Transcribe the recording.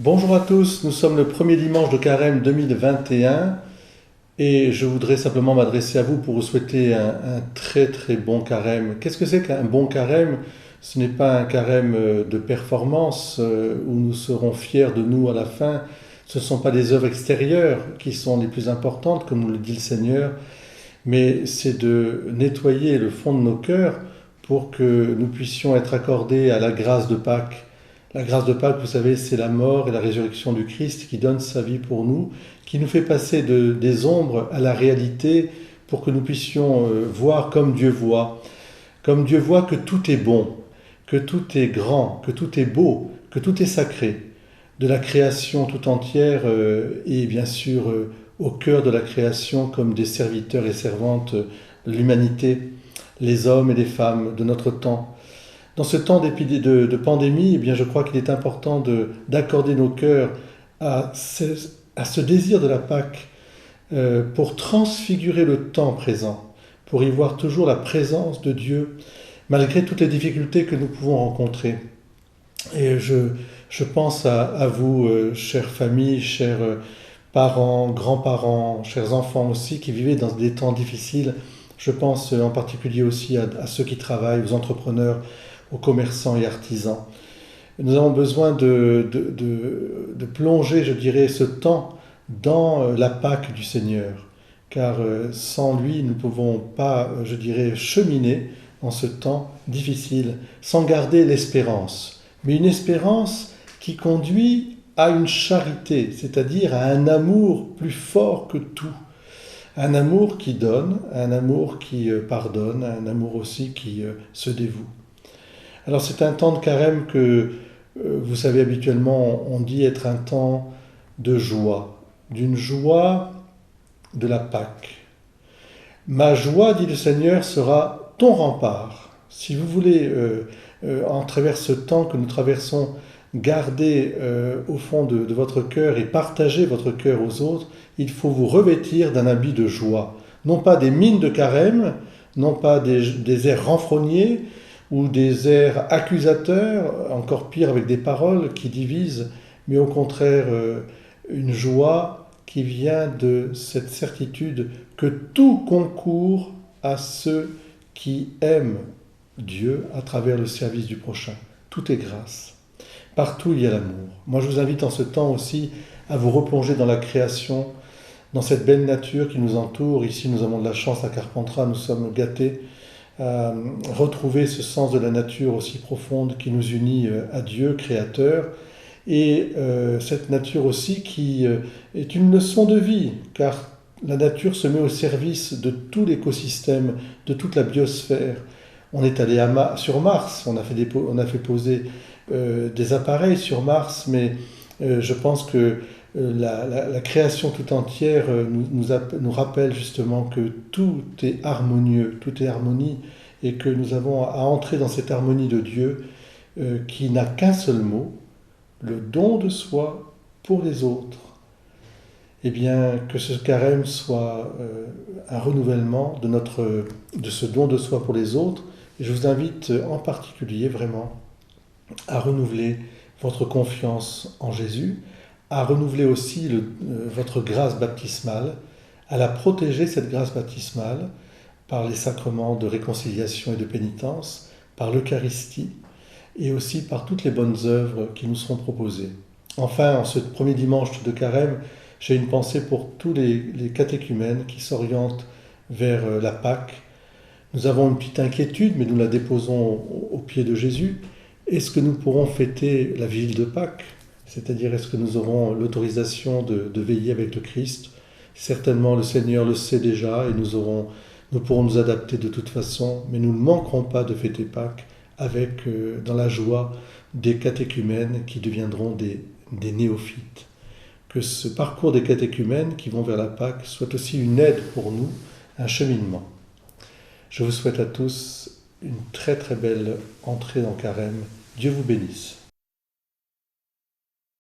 Bonjour à tous, nous sommes le premier dimanche de Carême 2021 et je voudrais simplement m'adresser à vous pour vous souhaiter un très très bon Carême. Qu'est-ce que c'est qu'un bon Carême? Ce n'est pas un Carême de performance où nous serons fiers de nous à la fin. Ce ne sont pas les œuvres extérieures qui sont les plus importantes, comme nous le dit le Seigneur, mais c'est de nettoyer le fond de nos cœurs pour que nous puissions être accordés à la grâce de Pâques. La grâce de Pâques, vous savez, c'est la mort et la résurrection du Christ qui donne sa vie pour nous, qui nous fait passer des ombres à la réalité pour que nous puissions voir comme Dieu voit que tout est bon, que tout est grand, que tout est beau, que tout est sacré, de la création tout entière et bien sûr au cœur de la création comme des serviteurs et servantes de l'humanité, les hommes et les femmes de notre temps. Dans ce temps de pandémie, eh bien, je crois qu'il est important d'accorder nos cœurs à ce désir de la Pâque pour transfigurer le temps présent, pour y voir toujours la présence de Dieu, malgré toutes les difficultés que nous pouvons rencontrer. Et je pense à vous, chères familles, chers parents, grands-parents, chers enfants aussi, qui vivez dans des temps difficiles. Je pense en particulier aussi à ceux qui travaillent, aux entrepreneurs, aux commerçants et artisans. Nous avons besoin de plonger, je dirais, ce temps dans la Pâque du Seigneur, car sans lui, nous ne pouvons pas, je dirais, cheminer en ce temps difficile, sans garder l'espérance. Mais une espérance qui conduit à une charité, c'est-à-dire à un amour plus fort que tout. Un amour qui donne, un amour qui pardonne, un amour aussi qui se dévoue. Alors c'est un temps de carême que, vous savez, habituellement on dit être un temps de joie, d'une joie de la Pâque. Ma joie, dit le Seigneur, sera ton rempart. Si vous voulez, en travers ce temps que nous traversons, garder au fond de votre cœur et partager votre cœur aux autres, il faut vous revêtir d'un habit de joie. Non pas des mines de carême, non pas des airs renfrognés, ou des airs accusateurs, encore pire avec des paroles qui divisent, mais au contraire une joie qui vient de cette certitude que tout concourt à ceux qui aiment Dieu à travers le service du prochain. Tout est grâce. Partout il y a l'amour. Moi je vous invite en ce temps aussi à vous replonger dans la création, dans cette belle nature qui nous entoure. Ici nous avons de la chance à Carpentras, nous sommes gâtés à retrouver ce sens de la nature aussi profonde qui nous unit à Dieu, Créateur, et cette nature aussi qui est une leçon de vie, car la nature se met au service de tout l'écosystème, de toute la biosphère. On est allé sur Mars, on a fait poser des appareils sur Mars, mais je pense que la création tout entière nous rappelle justement que tout est harmonieux, tout est harmonie, et que nous avons à entrer dans cette harmonie de Dieu qui n'a qu'un seul mot, le don de soi pour les autres. Eh bien, que ce carême soit un renouvellement de ce don de soi pour les autres. Et je vous invite en particulier vraiment à renouveler votre confiance en Jésus, à renouveler aussi votre grâce baptismale, à la protéger, cette grâce baptismale, par les sacrements de réconciliation et de pénitence, par l'Eucharistie, et aussi par toutes les bonnes œuvres qui nous seront proposées. Enfin, en ce premier dimanche de Carême, j'ai une pensée pour tous les catéchumènes qui s'orientent vers la Pâque. Nous avons une petite inquiétude, mais nous la déposons au pied de Jésus. Est-ce que nous pourrons fêter la vigile de Pâques? C'est-à-dire, est-ce que nous aurons l'autorisation de veiller avec le Christ? Certainement, le Seigneur le sait déjà et nous pourrons nous adapter de toute façon, mais nous ne manquerons pas de fêter Pâques avec, dans la joie, des catéchumènes qui deviendront des néophytes. Que ce parcours des catéchumènes qui vont vers la Pâque soit aussi une aide pour nous, un cheminement. Je vous souhaite à tous une très très belle entrée dans Carême. Dieu vous bénisse.